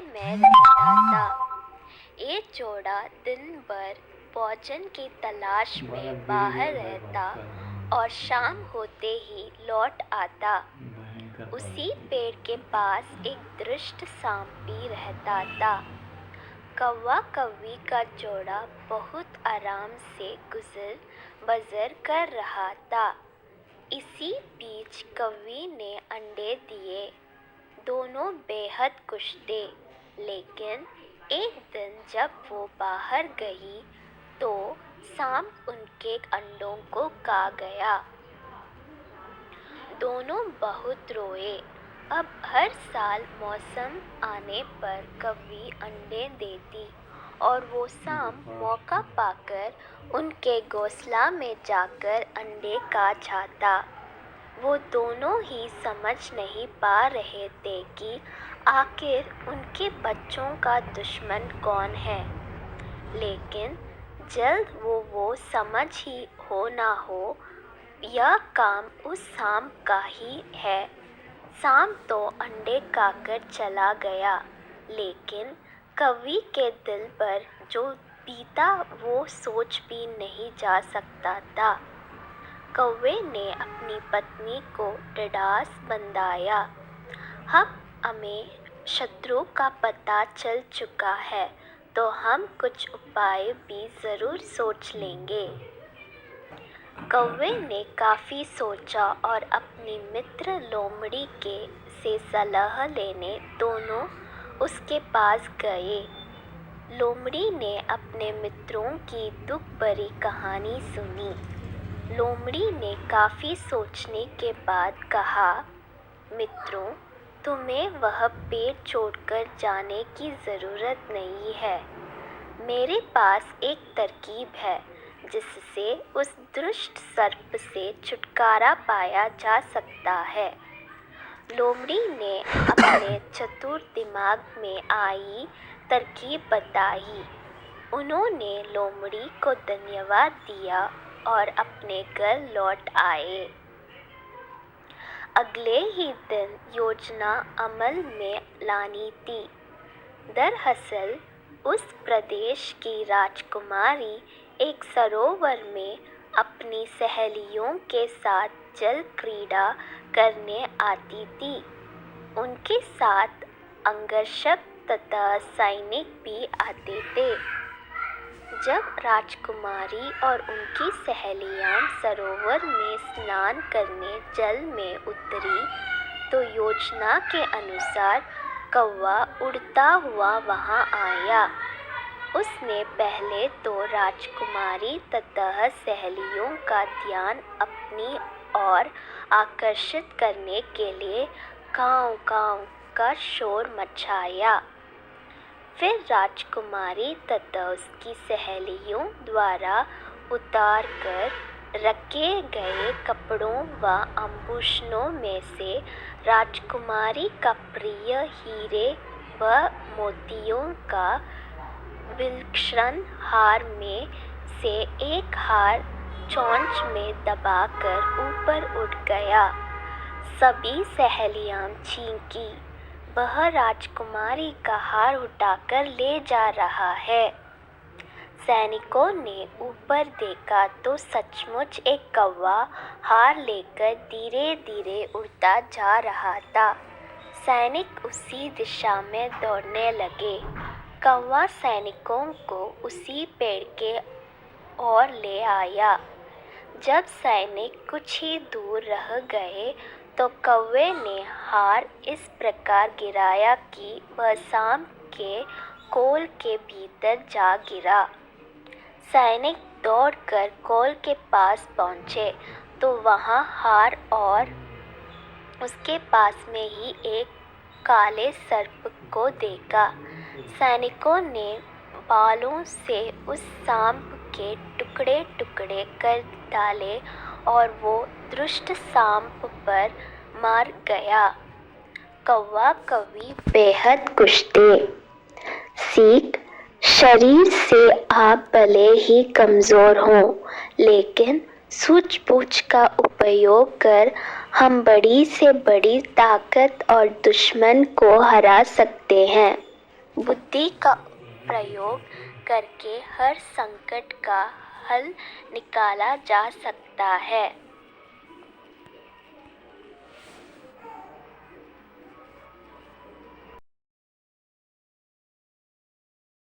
पिंजरे में रहता था। ये जोड़ा दिन भर भोजन की तलाश में बाहर रहता और शाम होते ही लौट आता। उसी पेड़ के पास एक दुष्ट सांप भी रहता था। कौवा कौवी का जोड़ा बहुत आराम से गुजर बसर कर रहा था। इसी बीच कौवी ने अंडे दिए। दोनों बेहद खुश थे, लेकिन एक दिन जब वो बाहर गई तो सांप उनके अंडों को खा गया। दोनों बहुत रोए। अब हर साल मौसम आने पर कौवी अंडे देती और वो सांप मौका पाकर उनके घोंसला में जाकर अंडे खा जाता। वो दोनों ही समझ नहीं पा रहे थे कि आखिर उनके बच्चों का दुश्मन कौन है, लेकिन जल्द वो समझ ही हो ना हो, यह काम उस सांप का ही है। सांप तो अंडे खाकर चला गया, लेकिन कौवी के दिल पर जो बीता वो सोच भी नहीं जा सकता था। कौवे ने अपनी पत्नी को ढाढ़स बंधाया। हमें शत्रु का पता चल चुका है, तो हम कुछ उपाय भी ज़रूर सोच लेंगे। कौवे ने काफ़ी सोचा और अपनी मित्र लोमड़ी से सलाह लेने दोनों उसके पास गए। लोमड़ी ने अपने मित्रों की दुख भरी कहानी सुनी। लोमड़ी ने काफ़ी सोचने के बाद कहा, मित्रों, तुम्हें वह पेड़ छोड़कर जाने की ज़रूरत नहीं है। मेरे पास एक तरकीब है जिससे उस दुष्ट सर्प से छुटकारा पाया जा सकता है। लोमड़ी ने अपने चतुर दिमाग में आई तरकीब बताई। उन्होंने लोमड़ी को धन्यवाद दिया और अपने घर लौट आए। अगले ही दिन योजना अमल में लानी थी। दरअसल उस प्रदेश की राजकुमारी एक सरोवर में अपनी सहेलियों के साथ जल क्रीड़ा करने आती थी। उनके साथ अंगरक्षक तथा सैनिक भी आते थे। जब राजकुमारी और उनकी सहेलियां सरोवर में स्नान करने जल में उतरी तो योजना के अनुसार कौवा उड़ता हुआ वहां आया। उसने पहले तो राजकुमारी तथा सहेलियों का ध्यान अपनी ओर आकर्षित करने के लिए काँव काँव का शोर मचाया। फिर राजकुमारी तथा उसकी सहेलियों द्वारा उतार कर रखे गए कपड़ों व आभूषणों में से राजकुमारी का प्रिय हीरे व मोतियों का विलक्षण हार में से एक हार चोंच में दबाकर ऊपर उठ गया। सभी सहेलियां चींकी, वह राजकुमारी का हार उठाकर ले जा रहा है। सैनिकों ने ऊपर देखा तो सचमुच एक कौवा हार लेकर धीरे धीरे उड़ता जा रहा था। सैनिक उसी दिशा में दौड़ने लगे। कौवा सैनिकों को उसी पेड़ के ओर ले आया। जब सैनिक कुछ ही दूर रह गए तो कौवे ने हार इस प्रकार गिराया कि वह सांप के कोल के भीतर जा गिरा। सैनिक दौड़कर कोल के पास पहुँचे तो वहाँ हार और उसके पास में ही एक काले सर्प को देखा। सैनिकों ने बालों से उस सांप के टुकड़े टुकड़े कर डाले और वो दुष्ट सांप पर मार गया। कौवा कौवी बेहद खुश थे। सीख, शरीर से आप भले ही कमज़ोर हों, लेकिन सूझबूझ का उपयोग कर हम बड़ी से बड़ी ताकत और दुश्मन को हरा सकते हैं। बुद्धि का प्रयोग करके हर संकट का हल निकाला जा सकता है।